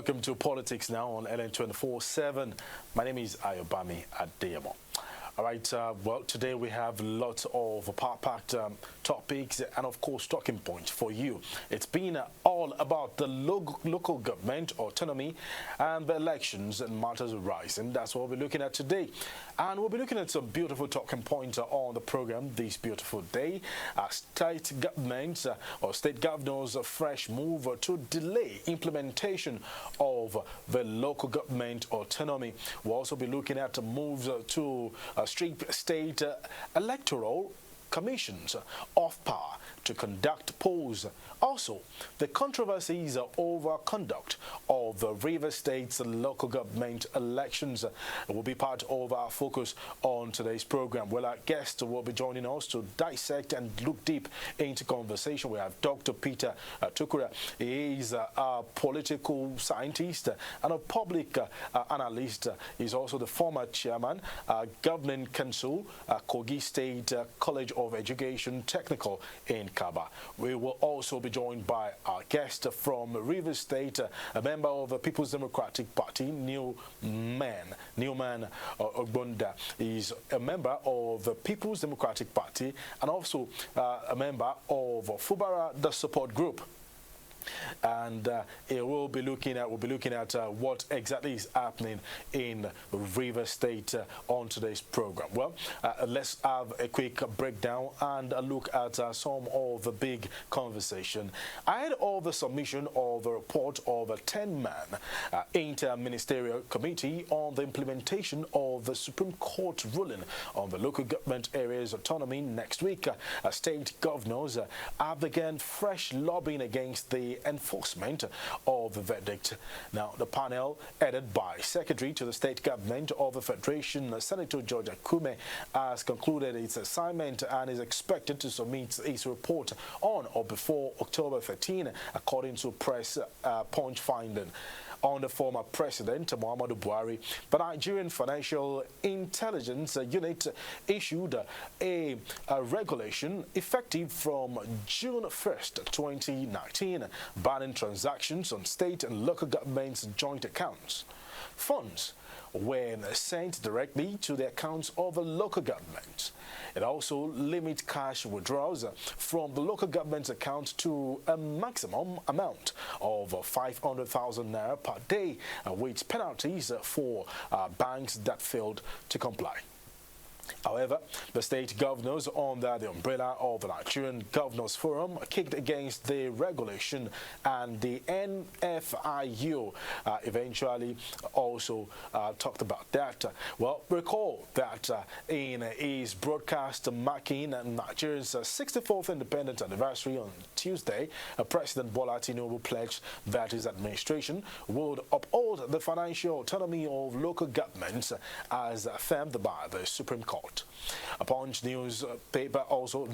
Welcome to Politics Now on LN 24/7. My name is Ayobami Adeyemo. All right, well, today we have lots of power-packed topics and, of course, talking points for you. It's been all about the local government autonomy and the elections and matters arising. That's what we're looking at today. And we'll be looking at some beautiful talking points on the program this beautiful day. State governments or state governors' fresh move to delay implementation of the local government autonomy. We'll also be looking at moves to strip state electoral commissions of power to conduct polls. Also, the controversies over conduct of the River State's local government elections will be part of our focus on today's program. Well, our guest will be joining us to dissect and look deep into conversation. We have Dr. Peter Tukura. He is a political scientist and a public analyst. He's also the former chairman, Governing Council, Kogi State College of Education Technical in Kaba. We will also be joined by our guest from River State, a member of the People's Democratic Party, Newman Ogbonda is a member of the People's Democratic Party and also a member of Fubara, the support group. And we'll be looking at what exactly is happening in River State on today's program. Well, let's have a quick breakdown and a look at some of the big conversation. Ahead of the submission of a report of a 10-man inter-ministerial committee on the implementation of the Supreme Court ruling on the local government area's autonomy next week, state governors have begun fresh lobbying against the enforcement of the verdict. Now, the panel, headed by Secretary to the State Government of the Federation, Senator George Akume, has concluded its assignment and is expected to submit its report on or before October 13, according to press punch finding. On the former president, Muhammadu Buhari, the Nigerian Financial Intelligence Unit issued a regulation effective from June 1st, 2019, banning transactions on state and local governments' joint accounts. Funds when sent directly to the accounts of the local government. It also limits cash withdrawals from the local government's account to a maximum amount of 500,000 naira per day, with penalties for banks that failed to comply. However, the state governors under the umbrella of the Nigerian Governors Forum kicked against the regulation, and the NFIU eventually also talked about that. Well, recall that in his broadcast marking Nigeria's 64th independence anniversary on Tuesday, President Bola Tinubu pledged that his administration would uphold the financial autonomy of local governments as affirmed by the Supreme Court. A Punch newspaper also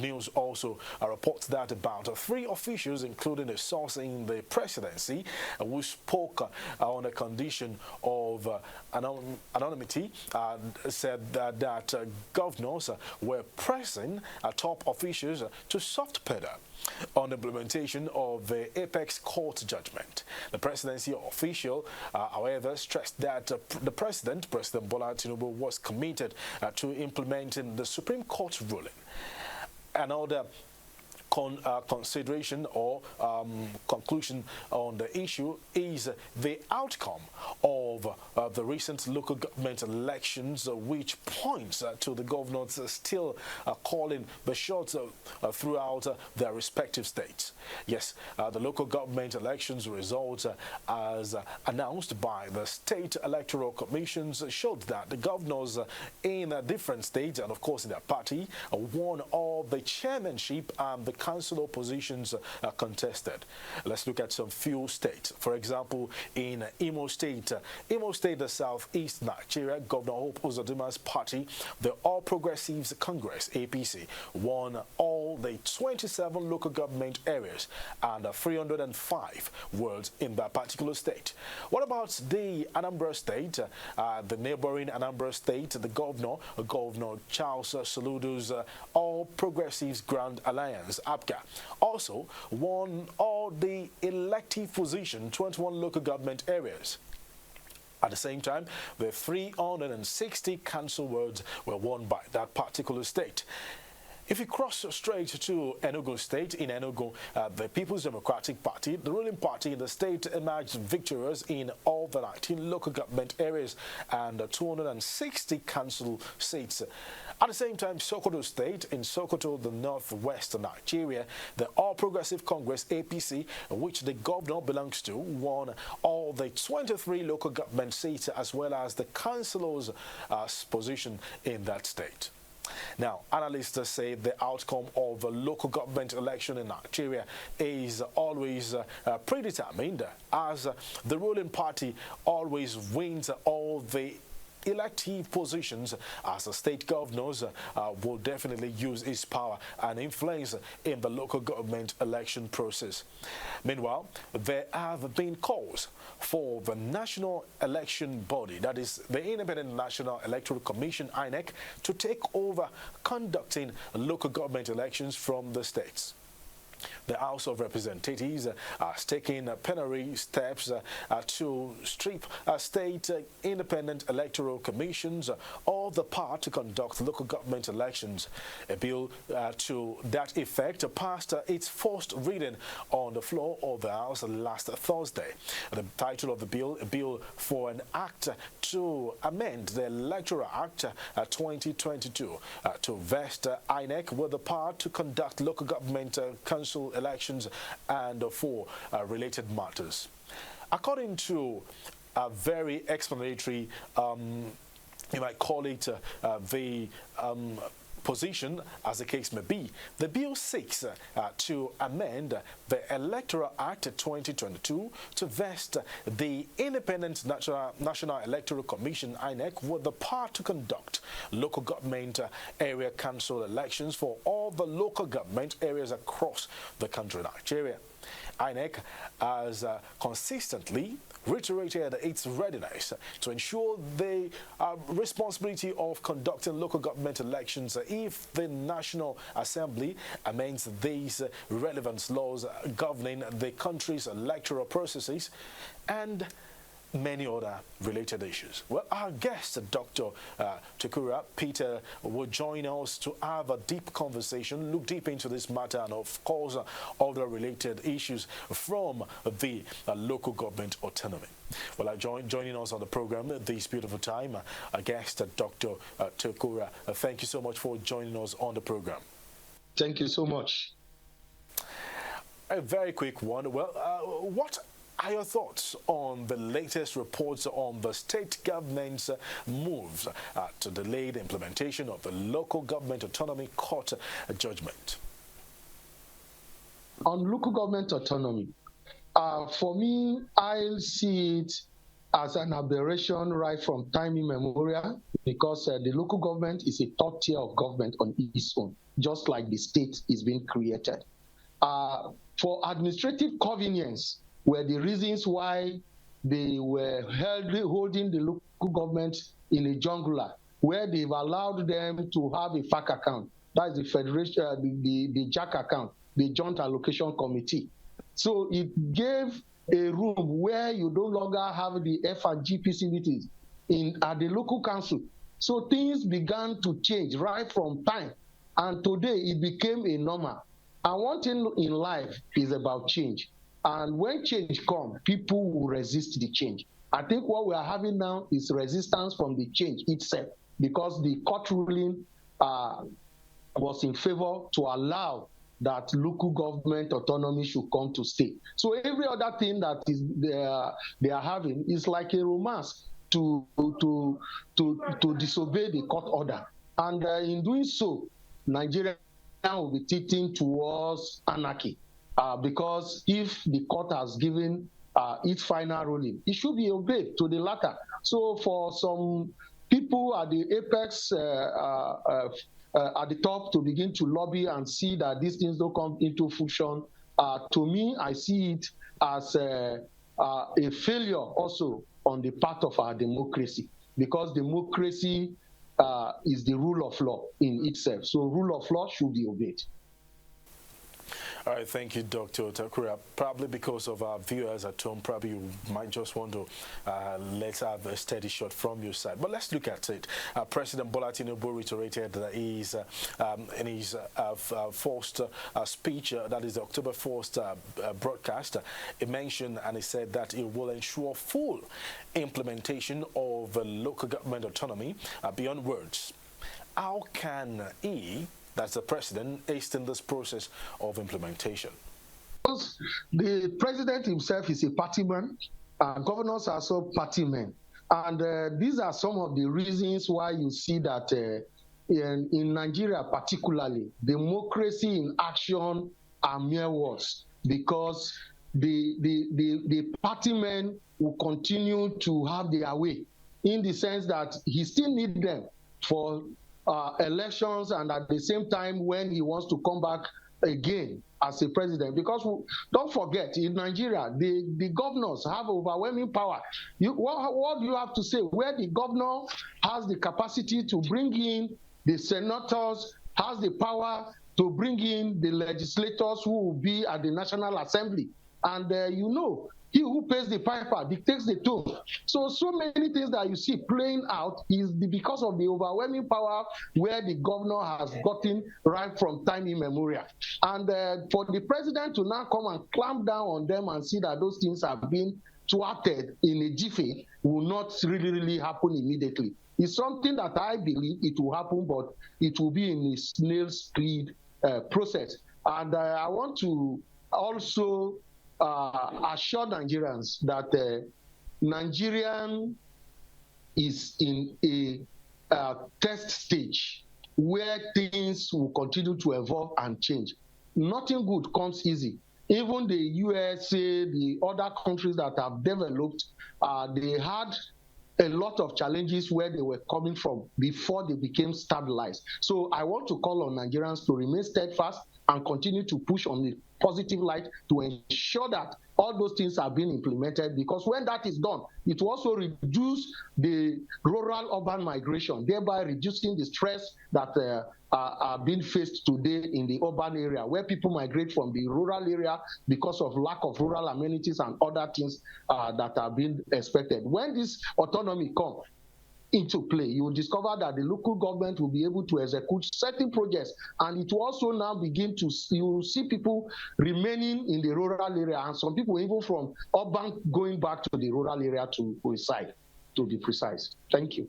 reports that about 3 officials, including a source in the presidency, who spoke on the condition of anonymity, said that governors were pressing top officials to soft pedal on the implementation of the Apex Court judgment. The presidency official, however, stressed that the President Bola Tinubu, was committed to implementing the Supreme Court ruling. Another consideration or conclusion on the issue is the outcome of the recent local government elections, which points to the governors still calling the shots throughout their respective states. Yes, the local government elections results, as announced by the state electoral commissions, showed that the governors in different states and, of course, in their party won all the chairmanship and the council positions contested. Let's look at some few states. For example, in Imo State, the southeast Nigeria, Governor Hope Uzodima's party, the All Progressives Congress, APC, won all the 27 local government areas and 305 wards in that particular state. What about the Anambra State, the neighboring Anambra State? The Governor Charles Soludo's All Progressives Grand Alliance APGA also won all the elective position 21 local government areas. At the same time, the 360 council wards were won by that particular state. If you cross straight to Enugu State, in Enugu, the People's Democratic Party, the ruling party in the state, emerged victorious in all the 19 local government areas and 260 council seats. At the same time, Sokoto State, in Sokoto, the northwest of Nigeria, the All Progressive Congress, APC, which the governor belongs to, won all the 23 local government seats as well as the councillors' position in that state. Now, analysts say the outcome of a local government election in Nigeria is always predetermined, as the ruling party always wins all the elective positions, as the state governors will definitely use its power and influence in the local government election process. Meanwhile, there have been calls for the National Election Body, that is the Independent National Electoral Commission, INEC, to take over conducting local government elections from the states. The House of Representatives has taken plenary steps to strip state independent electoral commissions of the power to conduct local government elections. A bill to that effect passed its first reading on the floor of the House last Thursday. The title of the bill, a bill for an act to amend the Electoral Act 2022 to vest INEC with the power to conduct local government council elections and for related matters. According to a very explanatory, you might call it the position, as the case may be, the bill seeks to amend the Electoral Act 2022 to vest the Independent National Electoral Commission, INEC, with the power to conduct local government area council elections for all the local government areas across the country, Nigeria. INEC has consistently reiterated its readiness to ensure the responsibility of conducting local government elections if the National Assembly amends these relevant laws governing the country's electoral processes and many other related issues. Well, our guest, Dr. Tukura Peter, will join us to have a deep conversation, look deep into this matter, and of course, other related issues from the local government autonomy. Well, joining us on the program this beautiful time, our guest, Dr. Tukura. Thank you so much for joining us on the program. Thank you so much. A very quick one. Well, what are your thoughts on the latest reports on the state government's moves to delay the implementation of the local government autonomy court judgment? On local government autonomy, for me, I see it as an aberration right from time immemorial, because the local government is a third tier of government on its own, just like the state is being created. For administrative convenience were the reasons why they were holding the local government in a jungler, where they've allowed them to have a FAC account, that is the Federation, the JAC account, the Joint Allocation Committee. So it gave a room where you no longer have the F and G PCVTs at the local council. So things began to change right from time, and today it became a normal. And one thing in life is about change. And when change comes, people will resist the change. I think what we are having now is resistance from the change itself, because the court ruling was in favor to allow that local government autonomy should come to stay. So every other thing that is they are having is like a romance to disobey the court order. And in doing so, Nigeria will be tilting towards anarchy. Because if the court has given its final ruling, it should be obeyed to the latter. So for some people at the apex, at the top, to begin to lobby and see that these things don't come into function, to me, I see it as a failure also on the part of our democracy, because democracy is the rule of law in itself. So rule of law should be obeyed. All right, thank you, Dr. Tukura. Probably because of our viewers at home, probably you might just want to let's have a steady shot from your side. But let's look at it. President Bola Tinubu reiterated that he's in his first speech, that is the October 1st broadcast, he mentioned and he said that he will ensure full implementation of local government autonomy beyond words. How can he, that's the president, hasten this process of implementation? Because the president himself is a party man, governors are also party men. And these are some of the reasons why you see that in Nigeria particularly, democracy in action are mere words, because the party men will continue to have their way, in the sense that he still needs them for elections, and at the same time when he wants to come back again as a president. Because don't forget, in Nigeria, the governors have overwhelming power. What do you have to say? Where the governor has the capacity to bring in the senators, has the power to bring in the legislators who will be at the National Assembly. And you know, he who pays the piper dictates the tune. So many things that you see playing out is because of the overwhelming power where the governor has gotten right from time immemorial. And for the president to now come and clamp down on them and see that those things have been thwarted in a jiffy will not really happen immediately. It's something that I believe it will happen, but it will be in a snail speed process. And I want to also assure Nigerians that Nigeria is in a test stage where things will continue to evolve and change. Nothing good comes easy. Even the USA, the other countries that have developed, they had a lot of challenges where they were coming from before they became stabilized. So I want to call on Nigerians to remain steadfast and continue to push on the positive light to ensure that all those things are being implemented, because when that is done, it will also reduce the rural-urban migration, thereby reducing the stress that are being faced today in the urban area, where people migrate from the rural area because of lack of rural amenities and other things that are being expected. When this autonomy comes into play, you will discover that the local government will be able to execute certain projects, and it will also now begin to, you will see people remaining in the rural area, and some people even from urban going back to the rural area to reside, to be precise. Thank you.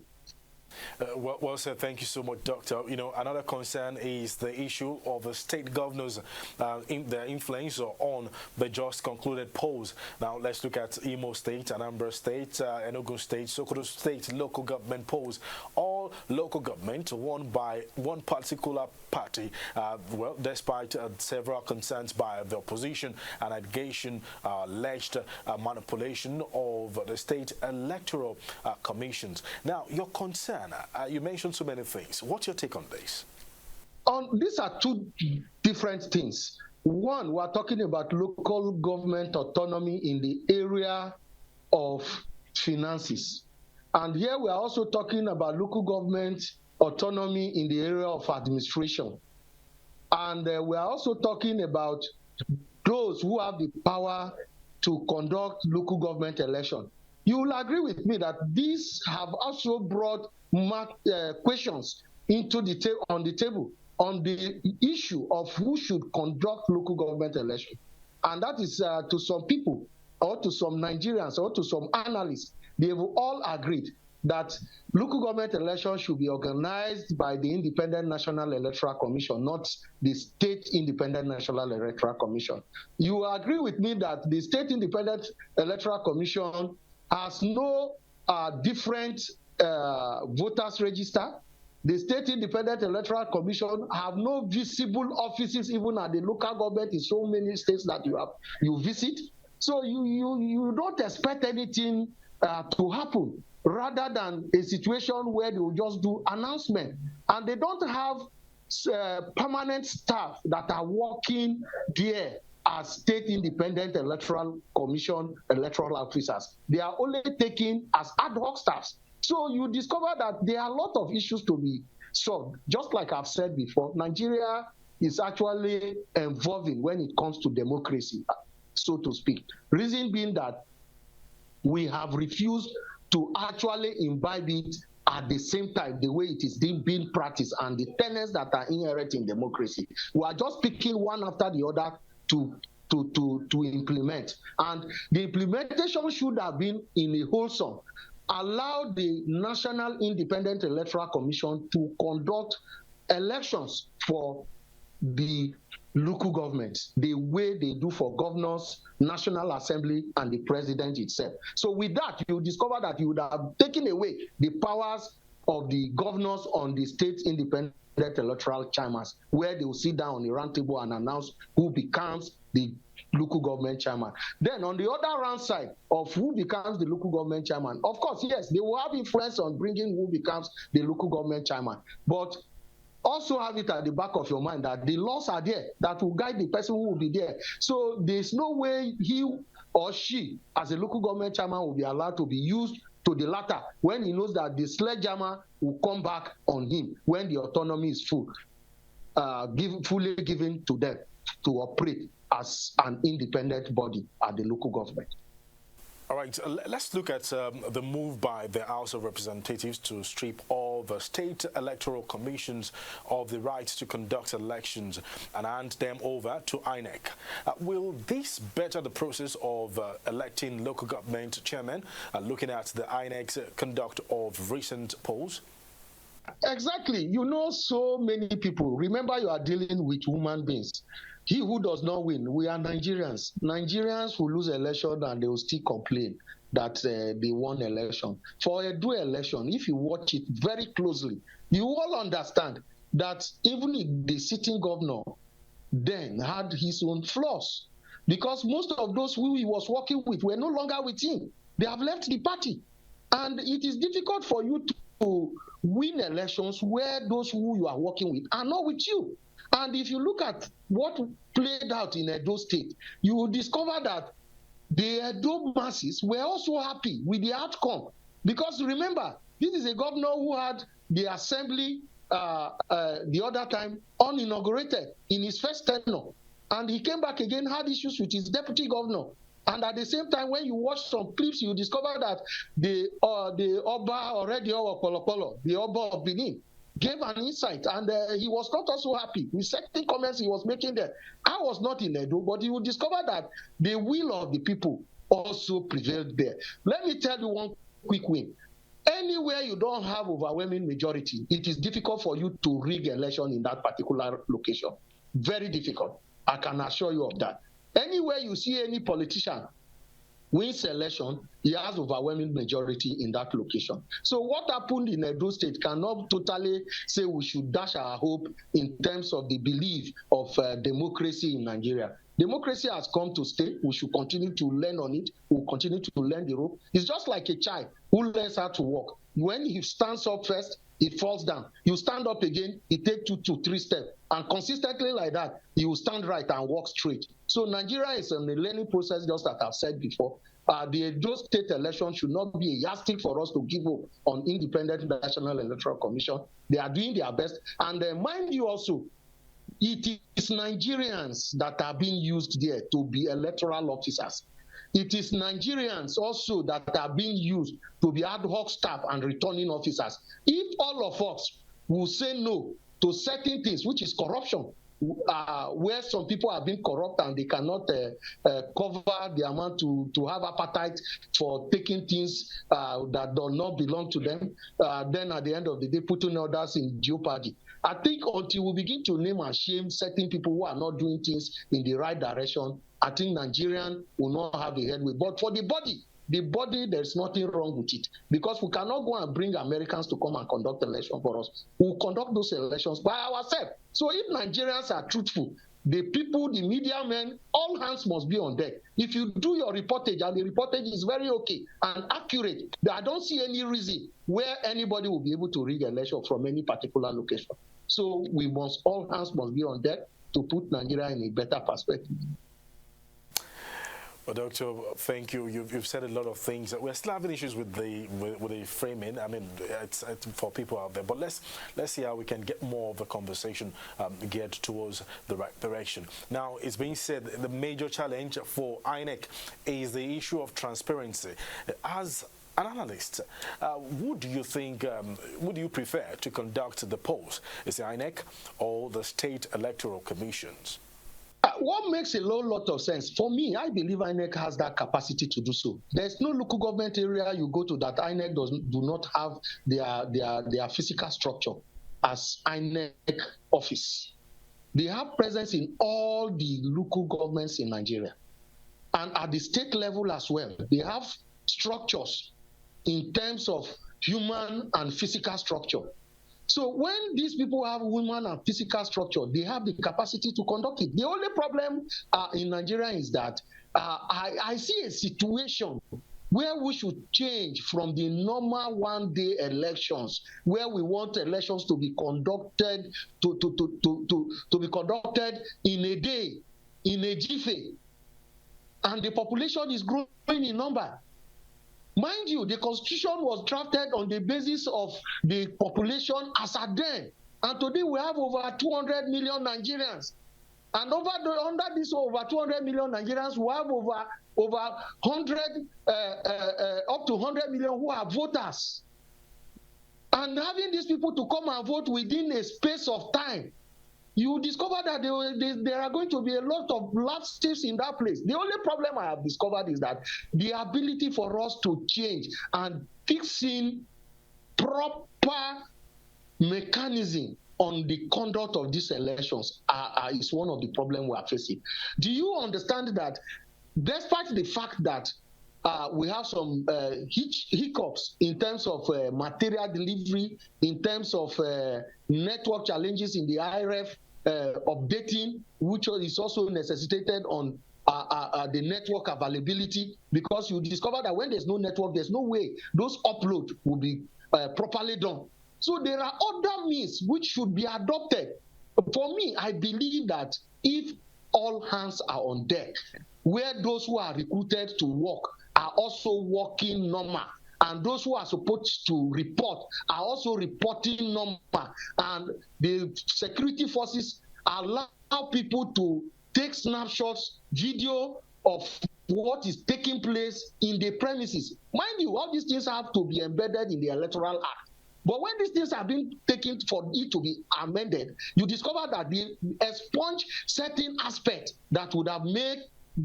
Well said. Thank you so much, Doctor. You know, another concern is the issue of the state governors, their influence on the just concluded polls. Now, let's look at Imo State, Anambra State, Enugu State, Sokoto State local government polls. All local government won by one particular party, well, despite several concerns by the opposition and allegation alleged manipulation of the state electoral commissions. Now, your concern, you mentioned so many things. What's your take on this? These are two different things. One, we're talking about local government autonomy in the area of finances. And here we are also talking about local government autonomy in the area of administration. And we are also talking about those who have the power to conduct local government election. You will agree with me that these have also brought questions into on the table on the issue of who should conduct local government election. And that is to some people, or to some Nigerians, or to some analysts, they have all agreed that local government elections should be organized by the Independent National Electoral Commission, not the State Independent National Electoral Commission. You agree with me that the State Independent Electoral Commission has no different voters register. The State Independent Electoral Commission have no visible offices even at the local government in so many states that you visit. So you don't expect anything to happen, rather than a situation where they will just do announcement. And they don't have permanent staff that are working there as State Independent Electoral Commission electoral officers. They are only taken as ad hoc staffs. So you discover that there are a lot of issues to be solved. Just like I've said before, Nigeria is actually evolving when it comes to democracy, so to speak. Reason being that we have refused to actually imbibe it at the same time, the way it is being practiced and the tenets that are inherent in democracy. We are just picking one after the other to implement. And the implementation should have been in a wholesome, allow the National Independent Electoral Commission to conduct elections for the local governments, the way they do for governors, National Assembly, and the president itself. So with that, you discover that you would have taken away the powers of the governors on the state independent electoral chambers, where they will sit down on the round table and announce who becomes the local government chairman. Then on the other round side of who becomes the local government chairman, of course, yes, they will have influence on bringing who becomes the local government chairman. But also have it at the back of your mind that the laws are there that will guide the person who will be there. So there's no way he or she, as a local government chairman, will be allowed to be used to the latter when he knows that the sledgehammer will come back on him when the autonomy is fully given to them to operate as an independent body at the local government. All right, let's look at the move by the House of Representatives to strip all the state electoral commissions of the right to conduct elections and hand them over to INEC. Will this better the process of electing local government chairmen, looking at the INEC's conduct of recent polls? Exactly. You know, so many people. Remember, you are dealing with human beings. He who does not win, we are Nigerians. Nigerians will lose election and they will still complain that they won election. For a dual election, if you watch it very closely, you all understand that even if the sitting governor then had his own flaws, because most of those who he was working with were no longer with him. They have left the party. And it is difficult for you to win elections where those who you are working with are not with you. And if you look at what played out in Edo State, you will discover that the Edo masses were also happy with the outcome. Because remember, this is a governor who had the assembly the other time uninaugurated in his first tenure. And he came back again, had issues with his deputy governor. And at the same time, when you watch some clips, you discover that the Oba already, the Oba of Benin, gave an insight, and he was not also happy with certain comments he was making there. I was not in Edo, but you will discover that the will of the people also prevailed there. Let me tell you one quick win. Anywhere you don't have overwhelming majority, it is difficult for you to rig election in that particular location. Very difficult. I can assure you of that. Anywhere you see any politician wins election, he has overwhelming majority in that location. So what happened in Edo State cannot totally say we should dash our hope in terms of the belief of democracy in Nigeria. Democracy has come to stay. We should continue to learn on it. We'll continue to learn the rope. It's just like a child who learns how to walk. When he stands up first, he falls down. You stand up again, he takes 2 to 3 steps. And consistently like that, he will stand right and walk straight. So Nigeria is in the learning process, just like I've said before. The Edo State election should not be a yardstick for us to give up on independent National Electoral Commission. They are doing their best. And mind you also, it is Nigerians that are being used there to be electoral officers. It is Nigerians also that are being used to be ad hoc staff and returning officers. If all of us will say no to certain things, which is corruption, where some people have been corrupt and they cannot cover the amount to have appetite for taking things that do not belong to them, then at the end of the day, putting others in jeopardy. I think until we begin to name and shame certain people who are not doing things in the right direction, I think Nigerian will not have a headway. But for the body, there's nothing wrong with it, because we cannot go and bring Americans to come and conduct elections for us. We'll conduct those elections by ourselves. So if Nigerians are truthful, the people, the media men, all hands must be on deck. If you do your reportage and the reportage is very okay and accurate, I don't see any reason where anybody will be able to rig election from any particular location. So all hands must be on deck to put Nigeria in a better perspective. Well, Doctor, thank you. You've said a lot of things. We're still having issues with the framing. I mean, it's for people out there. But let's see how we can get more of the conversation geared towards the right direction. Now, it's being said the major challenge for INEC is the issue of transparency. As an analyst, who do you think, would you prefer to conduct the polls? Is it INEC or the state electoral commissions? What makes a lot of sense for me, I believe INEC has that capacity to do so. There's no local government area you go to that INEC do not have their physical structure as INEC office. They have presence in all the local governments in Nigeria, and at the state level as well. They have structures in terms of human and physical structure. So when these people have human and physical structure, they have the capacity to conduct it. The only problem in Nigeria is that I see a situation where we should change from the normal one-day elections, where we want elections to be conducted to be conducted in a day, in a jiffy, and the population is growing in number. Mind you, the Constitution was drafted on the basis of the population as at then. And today we have over 200 million Nigerians. And under this over 200 million Nigerians, we have over 100, up to 100 million who are voters. And having these people to come and vote within a space of time, you discover that there are going to be a lot of lapses in that place. The only problem I have discovered is that the ability for us to change and fixing proper mechanism on the conduct of these elections is one of the problems we are facing. Do you understand that despite the fact that we have some hiccups in terms of material delivery, in terms of network challenges in the IRF updating, which is also necessitated on the network availability, because you discover that when there's no network, there's no way those uploads will be properly done. So there are other means which should be adopted. For me, I believe that if all hands are on deck, where those who are recruited to work are also working normal, and those who are supposed to report are also reporting normal, and the security forces allow people to take snapshots, video of what is taking place in the premises. Mind you, all these things have to be embedded in the Electoral Act. But when these things have been taken for it to be amended, you discover that they expunge certain aspects that would have made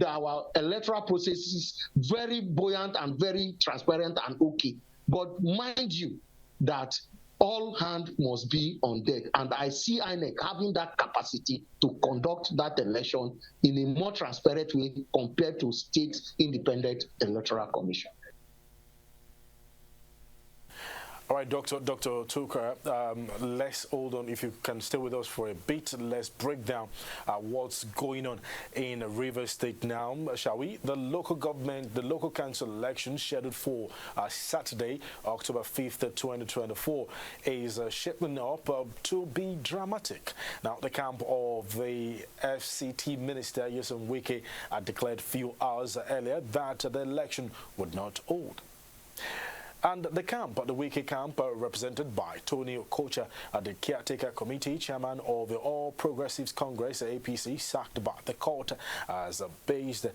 our electoral processes very buoyant and very transparent and okay. But mind you that all hands must be on deck. And I see INEC having that capacity to conduct that election in a more transparent way compared to state independent electoral commission. All right, Dr. Tukura, let's hold on. If you can stay with us for a bit, let's break down what's going on in Rivers State now, shall we? The local government, the local council election scheduled for Saturday, October 5th, 2024, is shaping up to be dramatic. Now, the camp of the FCT Minister, Nyesom Wike, declared a few hours earlier that the election would not hold. And the Wike camp, represented by Tony Okocha, the caretaker committee chairman of the All Progressives Congress, APC, sacked by the court, has based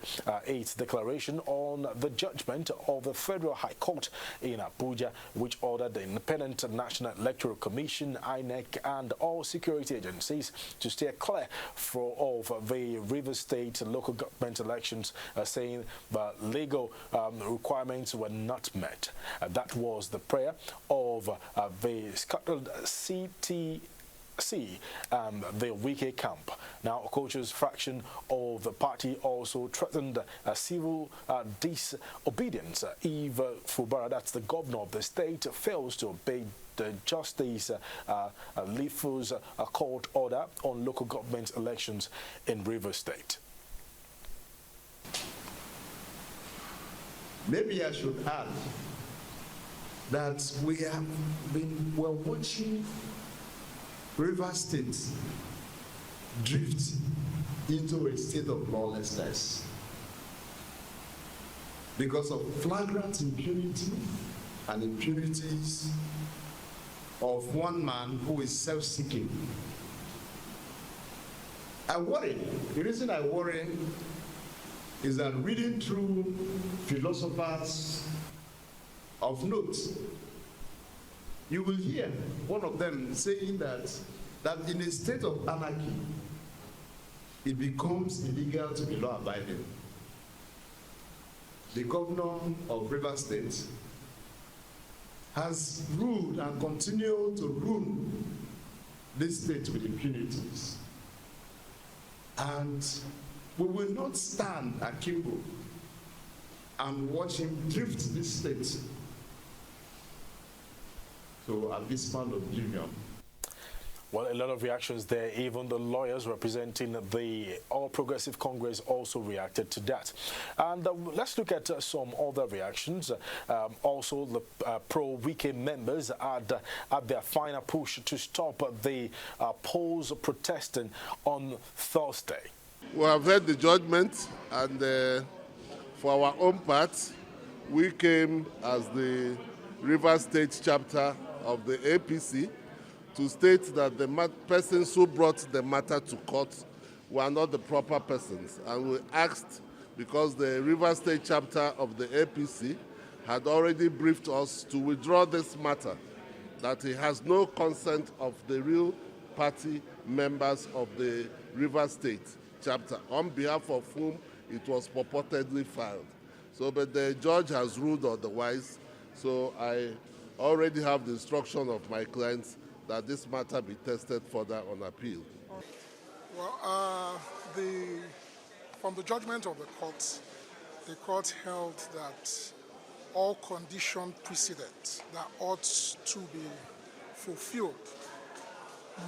its declaration on the judgment of the Federal High Court in Abuja, which ordered the Independent National Electoral Commission, INEC, and all security agencies to steer clear of the Rivers State local government elections, saying the legal requirements were not met. That was the prayer of the Scotland CTC, the Wike camp. Now, Okocha's fraction of the party also threatened civil disobedience if Fubara, that's the governor of the state, fails to obey the Justice Lifu's court order on local government elections in Rivers State. Maybe I should add that we're watching Rivers State drift into a state of lawlessness. because of flagrant impunity and impurities of one man who is self-seeking. I worry. The reason I worry is that reading through philosophers of note, you will hear one of them saying that in a state of anarchy, it becomes illegal to be law-abiding. The governor of Rivers State has ruled and continued to rule this state with impunities. And we will not stand akimbo and watch him drift this state to abysmal oblivion. Well, a lot of reactions there. Even the lawyers representing the All Progressive Congress also reacted to that. And let's look at some other reactions. Also, the pro-Wike members had their final push to stop the polls protesting on Thursday. We have heard the judgment, and for our own part, we came as the Rivers State chapter of the APC to state that the persons who brought the matter to court were not the proper persons. And we asked, because the Rivers State chapter of the APC had already briefed us to withdraw this matter, that it has no consent of the real party members of the Rivers State chapter, on behalf of whom it was purportedly filed. So, but the judge has ruled otherwise, so I already have the instruction of my clients that this matter be tested further on appeal. Well, from the judgment of the court held that all condition precedent that ought to be fulfilled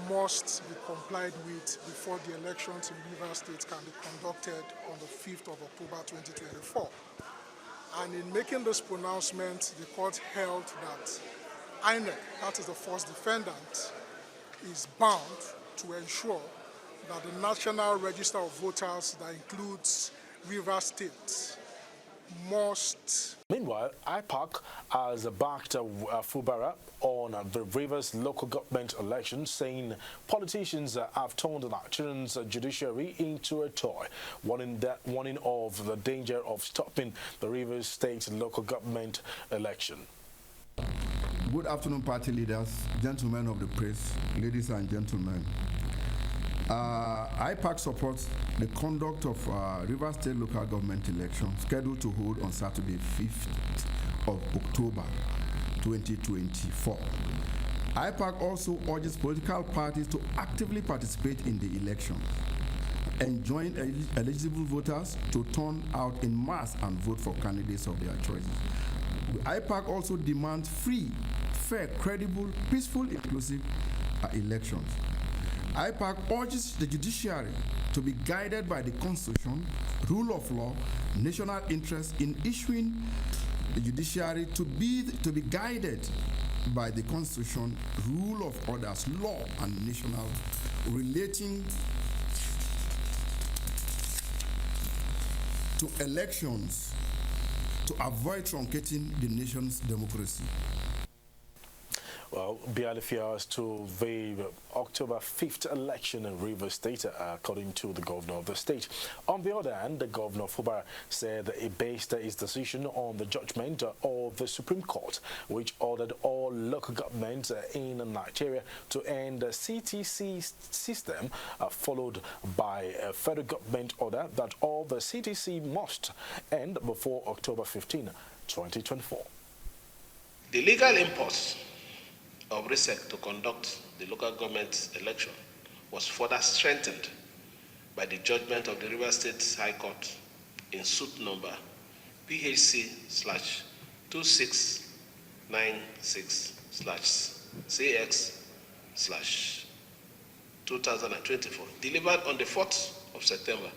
must be complied with before the elections in Rivers State can be conducted on the 5th of October 2024. And in making this pronouncement, the court held that INEC, that is the first defendant, is bound to ensure that the National Register of Voters that includes Rivers State must. Meanwhile, IPAC has backed Fubara on the Rivers local government election, saying politicians have turned the Nigerian's judiciary into a toy, warning of the danger of stopping the Rivers State local government election. Good afternoon, party leaders, gentlemen of the press, ladies and gentlemen. IPAC supports the conduct of Rivers State local government election scheduled to hold on Saturday, 5th of October 2024. IPAC also urges political parties to actively participate in the election and join eligible voters to turn out in mass and vote for candidates of their choices. IPAC also demands free, fair, credible, peaceful, inclusive elections. IPAC urges the judiciary to be guided by the Constitution, rule of law, national interest in issuing the judiciary to be guided by the Constitution, rule of orders, law, and national relating to elections to avoid truncating the nation's democracy. Well, barely few hours to the October 5th election in Rivers State, according to the governor of the state. On the other hand, the governor of Fubara said he based his decision on the judgment of the Supreme Court, which ordered all local governments in Nigeria to end the CTC system, followed by a federal government order that all the CTC must end before October 15, 2024. The legal impulse of RISEC to conduct the local government election was further strengthened by the judgment of the Rivers State High Court in suit number PHC/2696/CX/2024, delivered on the 4th of September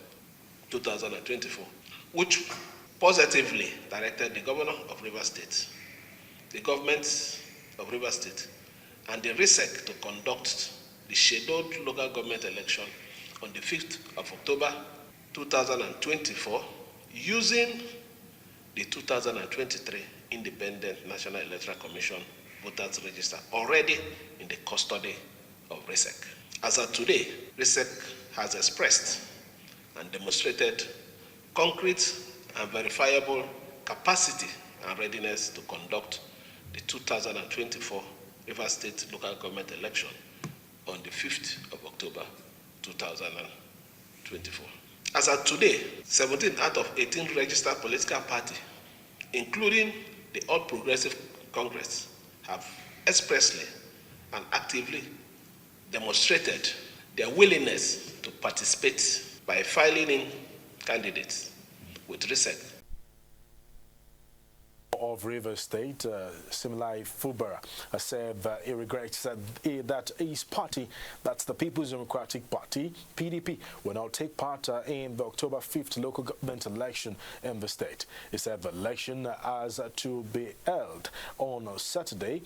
2024, which positively directed the governor of Rivers State, the government of Rivers State, and the RISEC to conduct the scheduled local government election on the 5th of October 2024 using the 2023 Independent National Electoral Commission Voters Register already in the custody of RISEC. As of today, RISEC has expressed and demonstrated concrete and verifiable capacity and readiness to conduct the 2024 Rivers State local government election on the 5th of October 2024. As of today, 17 out of 18 registered political parties, including the All Progressive Congress, have expressly and actively demonstrated their willingness to participate by filing in candidates with RISEC of Rivers State, Similai Fubara, said that he regrets that his party, that's the People's Democratic Party, PDP, will not take part in the October 5th local government election in the state. He said the election has to be held on Saturday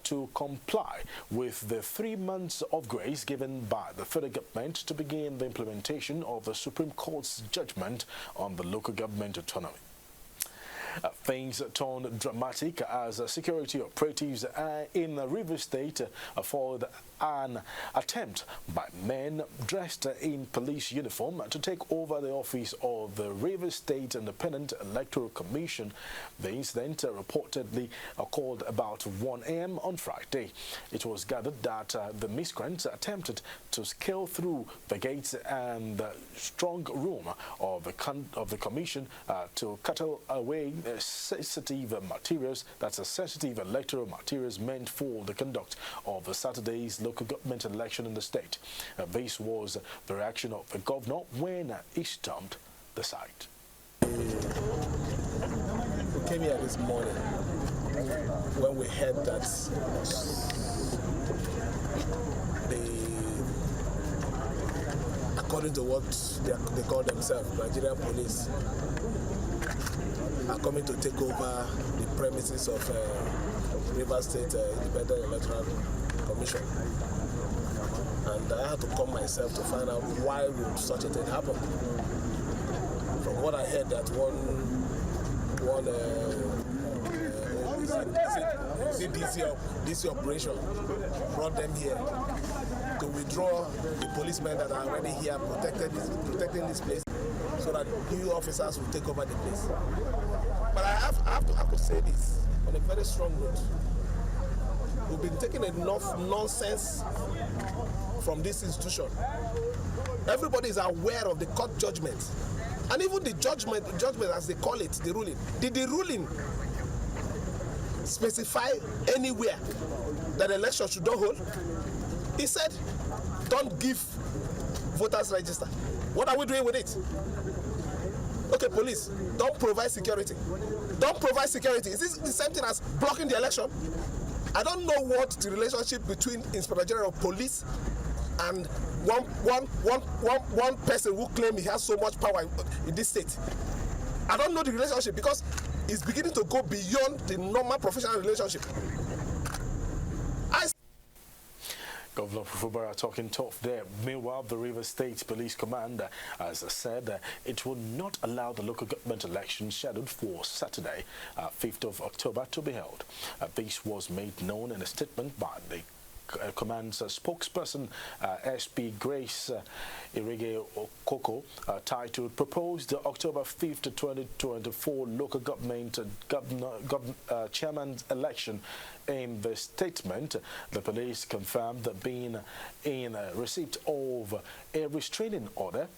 to comply with the 3 months of grace given by the federal government to begin the implementation of the Supreme Court's judgment on the local government autonomy. Things turned dramatic as security operatives in Rivers State followed an attempt by men dressed in police uniform to take over the office of the Rivers State Independent Electoral Commission. The incident reportedly occurred about 1 a.m. on Friday. It was gathered that the miscreants attempted to scale through the gates and the strong room of the commission to cattle away sensitive materials, that's a sensitive electoral materials meant for the conduct of Saturday's local government election in the state. This was the reaction of the governor when he stormed the site. We came here this morning when we heard that according to what they call themselves, Nigerian police, are coming to take over the premises of Rivers State Independent Electoral Commission. And I had to come myself to find out why would such a thing happen. From what I heard, that one DC operation brought them here to withdraw the policemen that are already here protecting this place, so that new officers will take over the place. But I have to say this on a very strong note. We've been taking enough nonsense from this institution. Everybody is aware of the court judgment, and even the judgment as they call it, the ruling. Did the ruling specify anywhere that the election should not hold? He said, don't give voters register. What are we doing with it? Okay, police, don't provide security. Don't provide security. Is this the same thing as blocking the election? I don't know what the relationship between Inspector General of Police and one person who claims he has so much power in this state. I don't know the relationship, because it's beginning to go beyond the normal professional relationship. Governor Fubara talking tough there. Meanwhile, the Rivers State Police Command has said it will not allow the local government election scheduled for Saturday, 5th of October, to be held. This was made known in a statement by the Command's spokesperson, SP Grace Irige Okoko, titled Proposed October 5th, 2024 Local Government Chairman's Election. In the statement, the police confirmed being in receipt of a restraining order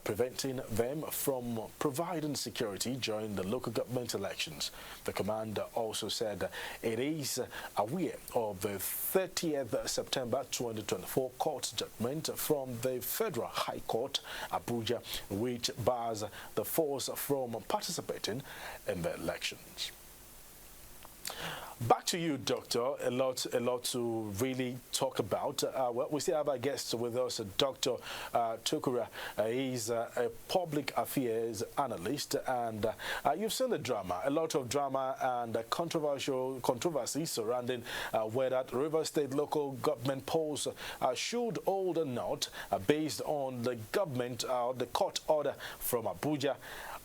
preventing them from providing security during the local government elections. The command also said it is aware of the 30th September 2024 court judgment from the Federal High Court, Abuja, which bars the force from participating in the elections. Back to you, Doctor. A lot to really talk about. Well, we still have our guest with us, Dr. Tukura. He's a public affairs analyst, and you've seen the drama, a lot of drama and controversy surrounding whether Rivers State local government polls should hold or not, based on the government, the court order from Abuja.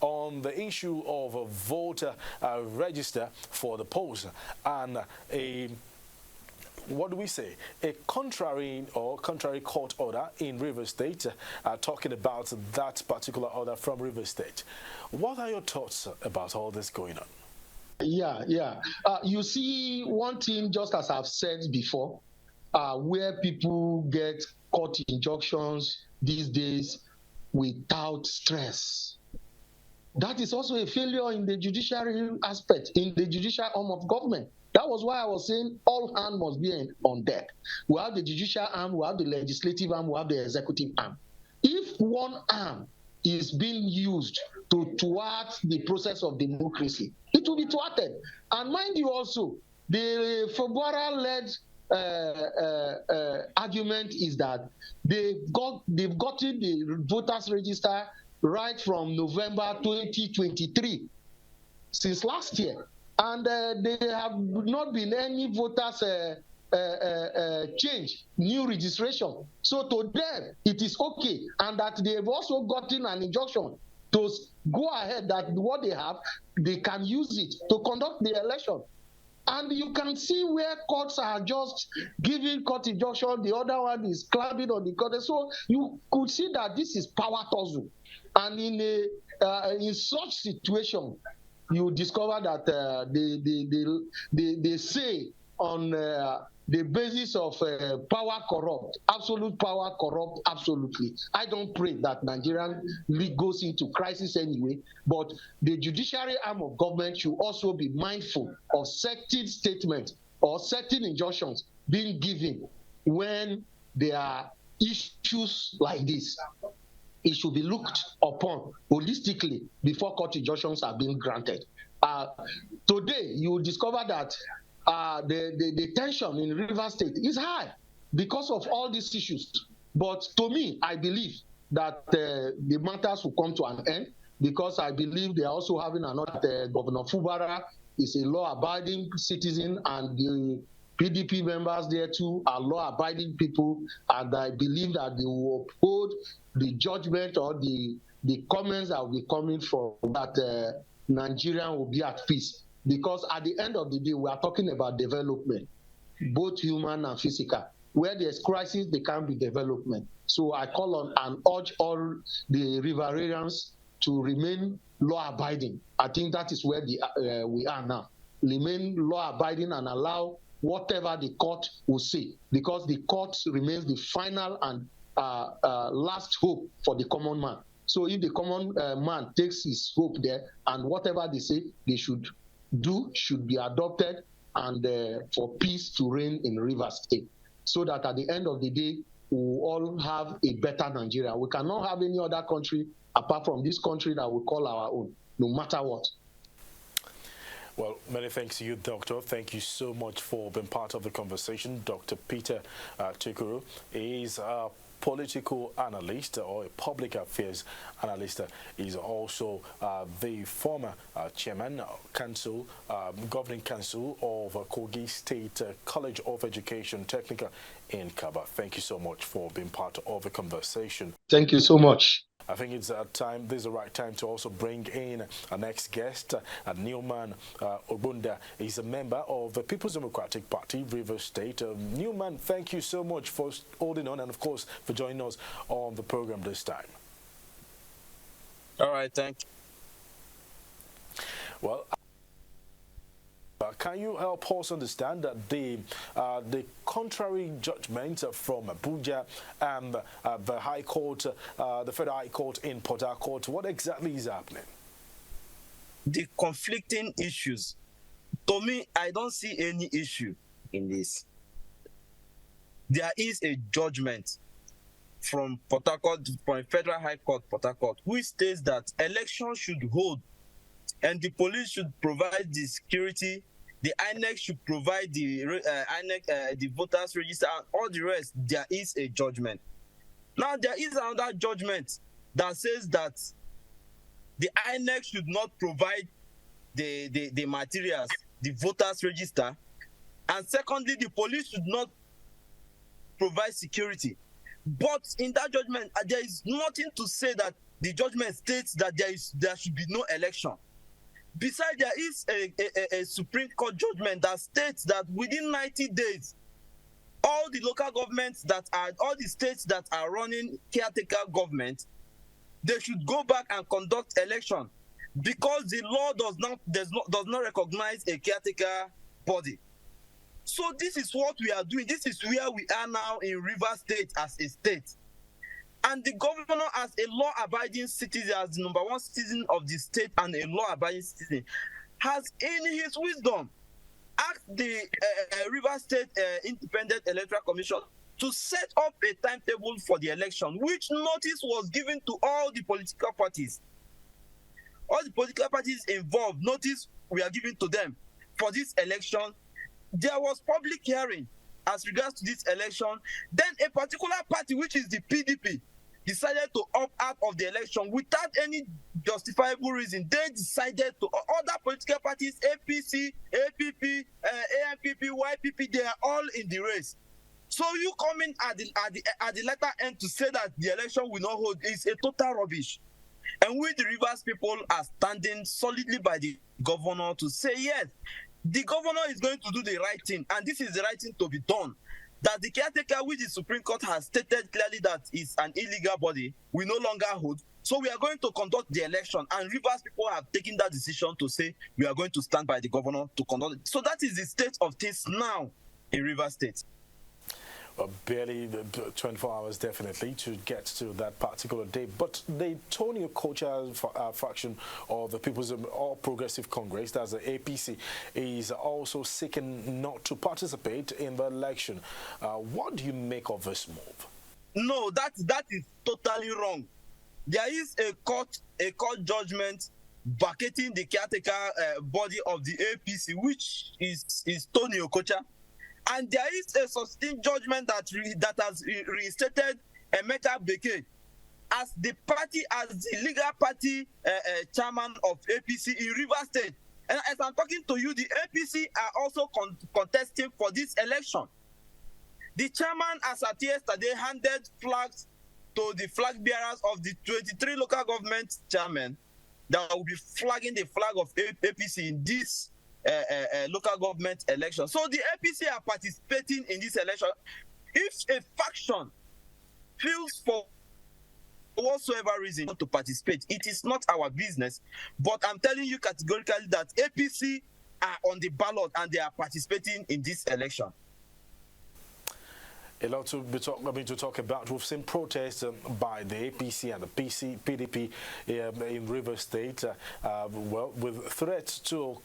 on the issue of a voter register for the polls and what do we say? A contrary court order in Rivers State, talking about that particular order from Rivers State. What are your thoughts about all this going on? Yeah. You see, one thing, just as I've said before, where people get court injunctions these days without stress. That is also a failure in the judiciary aspect, in the judicial arm of government. That was why I was saying all hands must be on deck. We have the judicial arm, we have the legislative arm, we have the executive arm. If one arm is being used to thwart the process of democracy, it will be thwarted. And mind you also, the February-led argument is that they've gotten the voters register right from November 2023, since last year. And there have not been any voters change, new registration. So to them, it is okay. And that they've also gotten an injunction to go ahead, that what they have, they can use it to conduct the election. And you can see where courts are just giving court injunction, the other one is clapping on the court. So you could see that this is power tussle. And in such situation, you discover that they say on the basis of power corrupt, absolute power corrupt, absolutely. I don't pray that Nigerian league goes into crisis anyway, but the judiciary arm of government should also be mindful of certain statements or certain injunctions being given when there are issues like this. It should be looked upon holistically before court injunctions are being granted. Today, you will discover that the tension in Rivers State is high because of all these issues. But to me, I believe that the matters will come to an end, because I believe they are also having another Governor Fubara is a law-abiding citizen, and the PDP members there too are law-abiding people, and I believe that they will uphold the judgment or the comments that will be coming from that Nigeria will be at peace. Because at the end of the day, we are talking about development, both human and physical. Where there's crisis, there can be development. So I call on and urge all the Riverians to remain law-abiding. I think that is where we are now. Remain law-abiding and allow whatever the court will say, because the court remains the final and last hope for the common man. So if the common man takes his hope there, and whatever they say they should do should be adopted, and for peace to reign in Rivers State, so that at the end of the day, we will all have a better Nigeria. We cannot have any other country apart from this country that we call our own, no matter what. Well, many thanks to you, Doctor. Thank you so much for being part of the conversation. Dr. Peter Tukura is a political analyst or a public affairs analyst. He's also the former chairman, council, governing council of Kogi State College of Education Technical in Kaba. Thank you so much for being part of the conversation. Thank you so much. I think it's time. This is the right time to also bring in our next guest, Newman Obunda. He's a member of the People's Democratic Party, Rivers State. Newman, thank you so much for holding on and, of course, for joining us on the program this time. All right, thank you. Well, can you help us understand that the contrary judgment from Abuja and the High Court, the Federal High Court in Port Harcourt, what exactly is happening? The conflicting issues. To me, I don't see any issue in this. There is a judgment from Port Harcourt, from Federal High Court, Port Harcourt, which states that elections should hold and the police should provide the security. The INEC should provide the the voters register, and all the rest. There is a judgment. Now there is another judgment that says that the INEC should not provide the materials, the voters register, and secondly, the police should not provide security. But in that judgment, there is nothing to say that the judgment states that there should be no election. Besides, there is a Supreme Court judgment that states that within 90 days, all the states that are running caretaker government, they should go back and conduct election, because the law does not recognize a caretaker body. So this is what we are doing. This is where we are now in Rivers State as a state. And the governor, as a law-abiding citizen, as the number one citizen of the state and a law-abiding citizen, has in his wisdom asked the Rivers State Independent Electoral Commission to set up a timetable for the election, which notice was given to all the political parties. All the political parties involved, notice we are giving to them for this election. There was public hearing as regards to this election. Then a particular party, which is the PDP, decided to opt out of the election without any justifiable reason. They decided to, other political parties, APC, APP, ANPP, YPP, they are all in the race. So you come in at the latter end to say that the election will not hold is a total rubbish. And we, the Rivers people, are standing solidly by the governor to say, yes, the governor is going to do the right thing, and this is the right thing to be done. That the caretaker, which the Supreme Court has stated clearly that is an illegal body, will no longer hold. So we are going to conduct the election, and Rivers people have taken that decision to say we are going to stand by the governor to conduct it. So that is the state of things now in Rivers State. Barely 24 hours, definitely, to get to that particular day. But the Tony Okocha faction of the People's All Progressive Congress, that's the APC, is also seeking not to participate in the election. What do you make of this move? No, that is totally wrong. There is a court judgment vacating the caretaker body of the APC, which is Tony Okocha. And there is a sustained judgment that has reinstated Emeka Beke as the legal party chairman of APC in Rivers State. And as I'm talking to you, the APC are also contesting for this election. The chairman, as at yesterday, handed flags to the flag bearers of the 23 local government chairmen that will be flagging the flag of APC in this local government election. So the APC are participating in this election. If a faction feels for whatsoever reason to participate, it is not our business. But I'm telling you categorically that APC are on the ballot and they are participating in this election. A lot to talk about. We've seen protests by the APC and the PDP in Rivers State, with threats to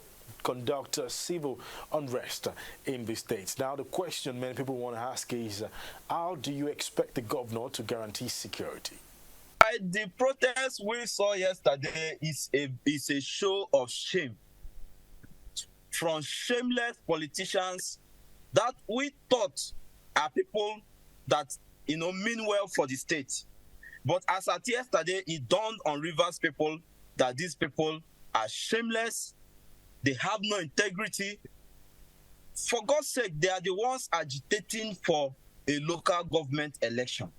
conduct civil unrest in the states. Now, the question many people want to ask is, how do you expect the governor to guarantee security? The protest we saw yesterday is a show of shame from shameless politicians that we thought are people that mean well for the state. But as at yesterday, it dawned on Rivers people that these people are shameless. They have no integrity. For God's sake, they are the ones agitating for a local government election.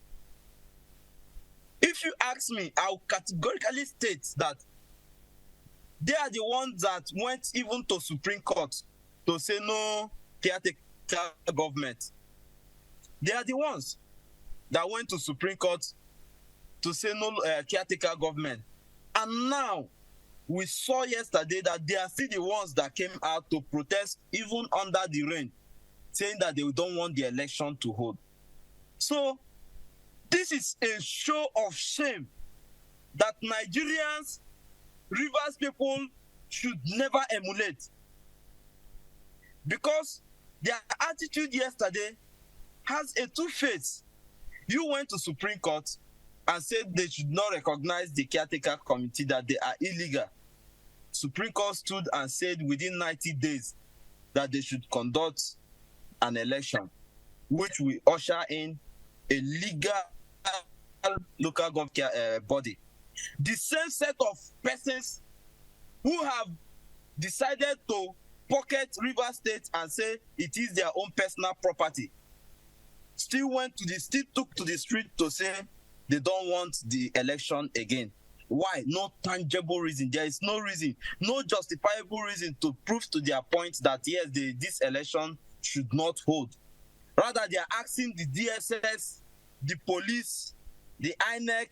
If you ask me, I'll categorically state that they are the ones that went even to Supreme Court to say no caretaker government. They are the ones that went to Supreme Court to say no caretaker government. And now, we saw yesterday that they are still the ones that came out to protest even under the rain, saying that they don't want the election to hold. So, this is a show of shame that Nigerians, Rivers people, should never emulate. Because their attitude yesterday has a two-face. You went to Supreme Court and said they should not recognize the caretaker committee, that they are illegal. Supreme Court stood and said within 90 days that they should conduct an election, which will usher in a legal local government body. The same set of persons who have decided to pocket Rivers State and say it is their own personal property still took to the street to say they don't want the election again. Why? No tangible reason. There is no reason, no justifiable reason to prove to their point that yes, this election should not hold. Rather, they are asking the DSS, the police, the INEC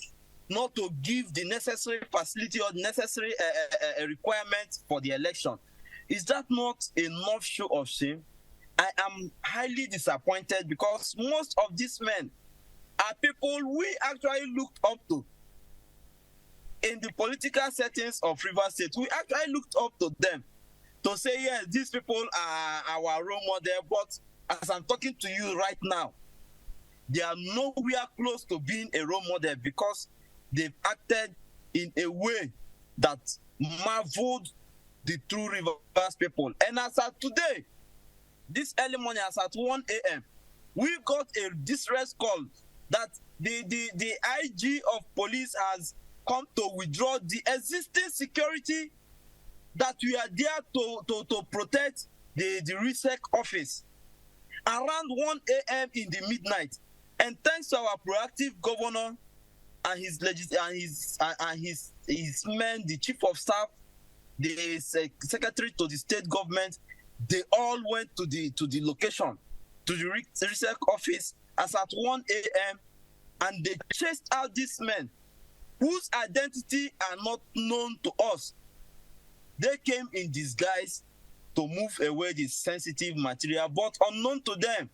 not to give the necessary facility or necessary requirements for the election. Is that not enough show of shame? I am highly disappointed because most of these men are people we actually looked up to. In the political settings of Rivers State, we actually looked up to them to say, yes, these people are our role model, but as I'm talking to you right now, they are nowhere close to being a role model because they've acted in a way that marveled the true Rivers people. And as at today, this early morning, as at 1 a.m., we got a distress call that the IG of police has come to withdraw the existing security that we are there to protect the RISEC office around 1 a.m. in the midnight. And thanks to our proactive governor and his men, the chief of staff, the secretary to the state government, they all went to the location, to the RISEC office as at 1 a.m. and they chased out these men whose identity are not known to us. They came in disguise to move away the sensitive material, but unknown to them,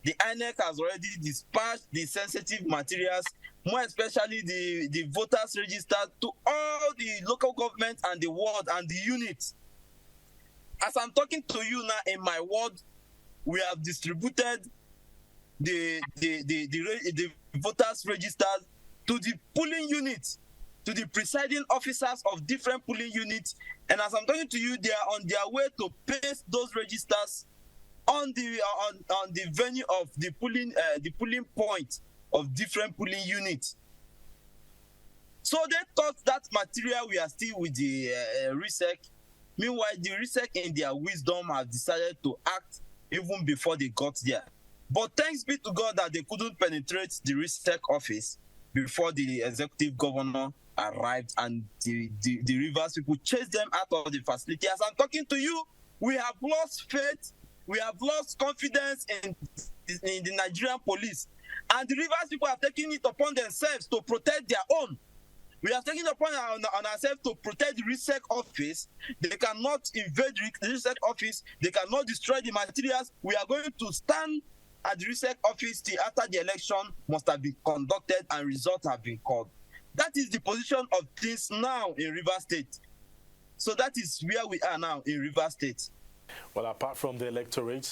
the INEC has already dispatched the sensitive materials, more especially the voters registered, to all the local government and the ward and the units. As I'm talking to you now in my ward, we have distributed the voters registered to the polling units, to the presiding officers of different polling units. And as I'm talking to you, they are on their way to paste those registers on the venue of the polling point of different polling units. So they thought that material we are still with the RISEC. Meanwhile, the RISEC in their wisdom have decided to act even before they got there. But thanks be to God that they couldn't penetrate the RISEC office before the executive governor arrived and the Rivers people chased them out of the facility. As I'm talking to you, we have lost faith, we have lost confidence in the Nigerian police. And the Rivers people have taken it upon themselves to protect their own. We have taken it upon ourselves to protect the RISEC office. They cannot invade the RISEC office. They cannot destroy the materials. We are going to stand at the RISEC office till after the election must have been conducted and results have been called. That is the position of things now in Rivers State. So that is where we are now in Rivers State. Well, apart from the electorate,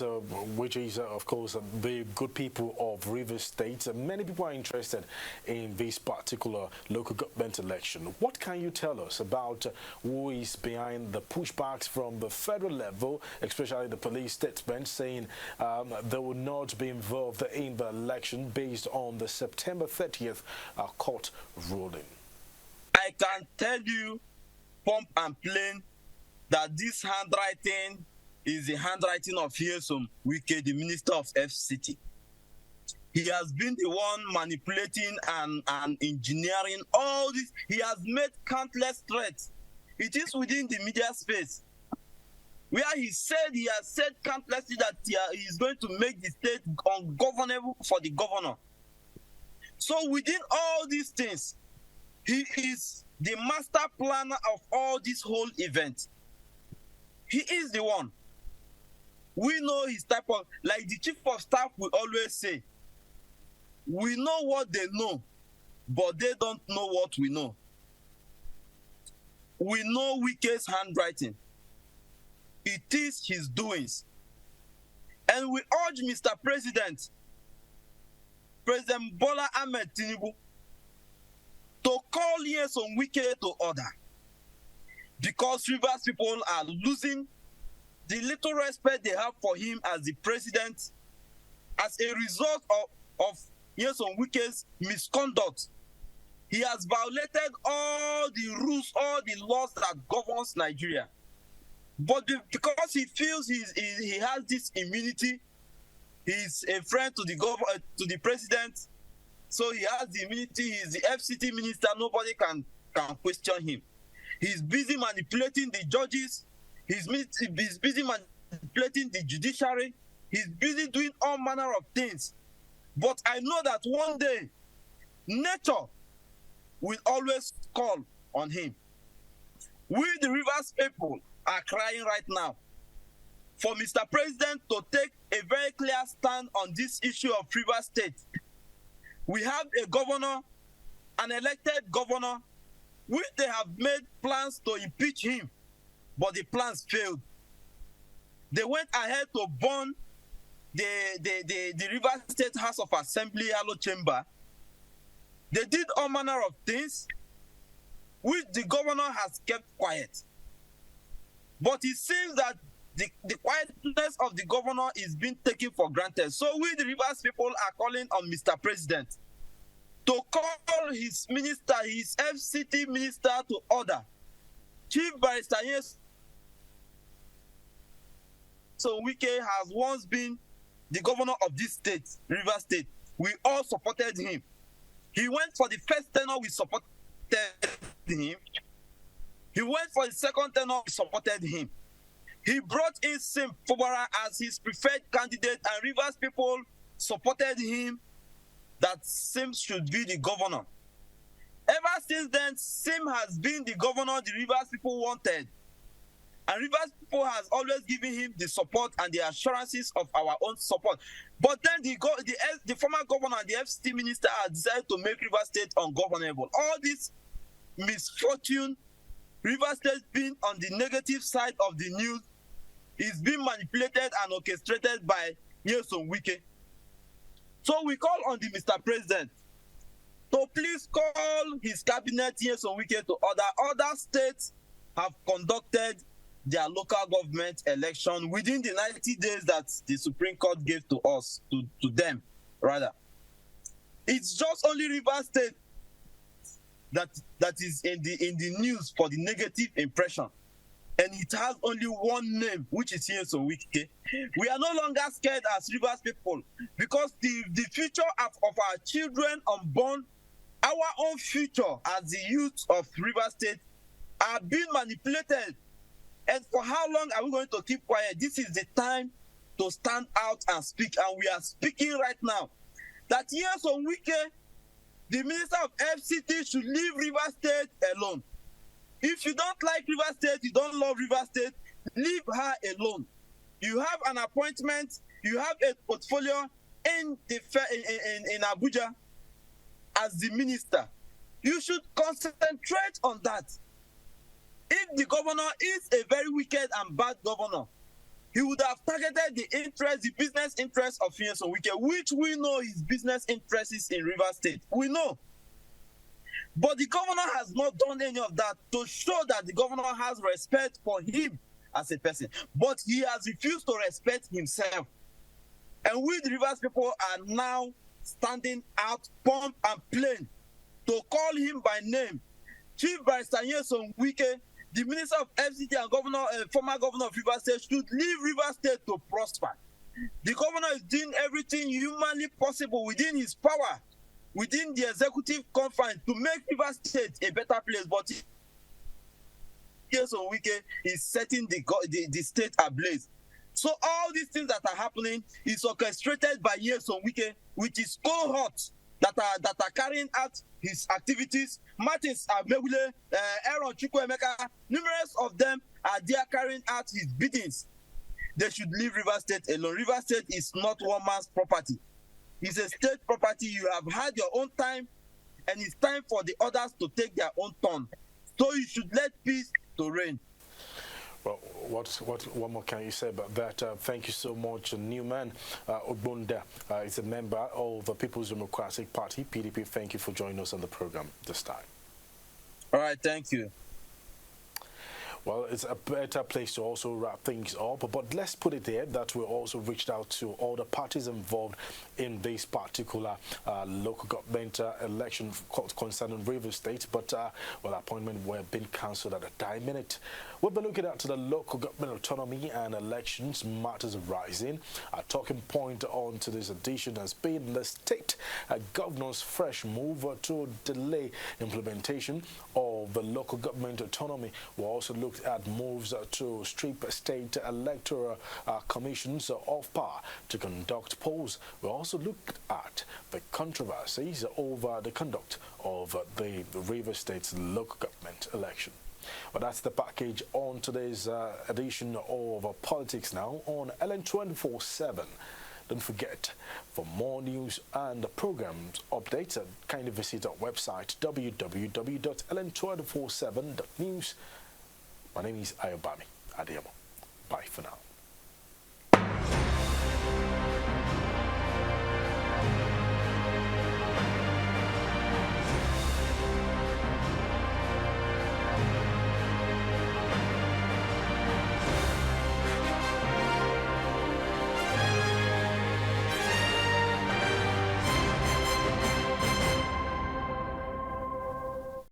which is, of course, the good people of Rivers State, many people are interested in this particular local government election. What can you tell us about who is behind the pushbacks from the federal level, especially the police statement saying they will not be involved in the election based on the September 30th court ruling? I can tell you, pump and plain, that this handwriting is the handwriting of Nyesom Wike, the Minister of FCT. He has been the one manipulating and engineering all this. He has made countless threats. It is within the media space where he has said countlessly that he is going to make the state ungovernable for the governor. So within all these things, he is the master planner of all this whole event. He is the one. We know his type of, like the chief of staff will always say, we know what they know, but they don't know what we know. We know Wike's handwriting. It is his doings. And we urge Mr. President Bola Ahmed Tinubu, to call Nyesom Wike to order. Because Rivers people are losing the little respect they have for him as the president as a result of Nyesom Wike's misconduct. He has violated all the rules, all the laws that governs Nigeria. But because he feels he has this immunity, he's a friend to the president, so he has the immunity. He's the FCT minister. Nobody can can question him. He's busy manipulating the judges. He's busy manipulating the judiciary. He's busy doing all manner of things. But I know that one day, nature will always call on him. We, the Rivers people, are crying right now for Mr. President to take a very clear stand on this issue of Rivers State. We have a governor, an elected governor, which they have made plans to impeach him, but the plans failed. They went ahead to burn the Rivers State House of Assembly, Hello Chamber. They did all manner of things, which the governor has kept quiet. But it seems that the quietness of the governor is being taken for granted. So we, the Rivers people, are calling on Mr. President to call his minister, his FCT minister, to order. Chief Barrister So Wike has once been the governor of this state, Rivers State. We all supported him. He went for the first tenure, we supported him. He went for the second tenure, we supported him. He brought in Sim Fubara as his preferred candidate, and Rivers people supported him that Sim should be the governor. Ever since then, Sim has been the governor the Rivers people wanted. And Rivers people has always given him the support and the assurances of our own support. But then the former governor and the FCT minister have decided to make Rivers State ungovernable. All this misfortune, Rivers State being on the negative side of the news, is being manipulated and orchestrated by Nyesom Wike. So we call on the Mr. President to please call his cabinet Nyesom Wike to order. Other states have conducted their local government election within the 90 days that the Supreme Court gave to us, to them, rather. It's just only Rivers State that is in the news for the negative impression. And it has only one name, which is Nyesom Wike. We are no longer scared as Rivers people, because the future of our children unborn, our own future as the youth of Rivers State, are being manipulated. And for how long are we going to keep quiet? This is the time to stand out and speak. And we are speaking right now that Nyesom Wike, the Minister of FCT, should leave Rivers State alone. If you don't like Rivers State, you don't love Rivers State, leave her alone. You have an appointment, you have a portfolio in Abuja as the minister. You should concentrate on that. If the governor is a very wicked and bad governor, he would have targeted the business interests of Nyesom Wike, which we know his business interests is in Rivers State. We know. But the governor has not done any of that to show that the governor has respect for him as a person. But he has refused to respect himself. And we, the Rivers people, are now standing out, pump and plain, to call him by name. Chief Barrister Nyesom Wike, the Minister of FCT and former governor of Rivers State, should leave Rivers State to prosper. The governor is doing everything humanly possible within his power, within the executive confines, to make Rivers State a better place. But Nyesom Wike is setting the state ablaze. So all these things that are happening is orchestrated by Nyesom Wike, with his cohorts that are carrying out his activities. Martins Abegule, Aaron Chukwuemeka, numerous of them are there carrying out his biddings. They should leave Rivers State alone. Rivers State is not one man's property. It's a state property. You have had your own time, and it's time for the others to take their own turn. So you should let peace to reign. Well, what more can you say about that? Thank you so much, Newman Ogbonda. Is a member of the People's Democratic Party, PDP. Thank you for joining us on the program this time. All right, thank you. Well, it's a better place to also wrap things up, but let's put it there that we also reached out to all the parties involved in this particular local government election concerning Rivers State, but well, appointments were being cancelled at the time minute. We'll be looking at the local government autonomy and elections matters arising. Our talking point on today's edition has been the state governor's fresh move to delay implementation of the local government autonomy. We also looked at moves to strip state electoral commissions of power to conduct polls. We also looked at the controversies over the conduct of the Rivers State's local government election. Well, that's the package on today's edition of Politics Now on LN 24/7. Don't forget, for more news and programs updates, kindly visit our website www.ln247.news. My name is Ayobami Adeyemo. Bye for now.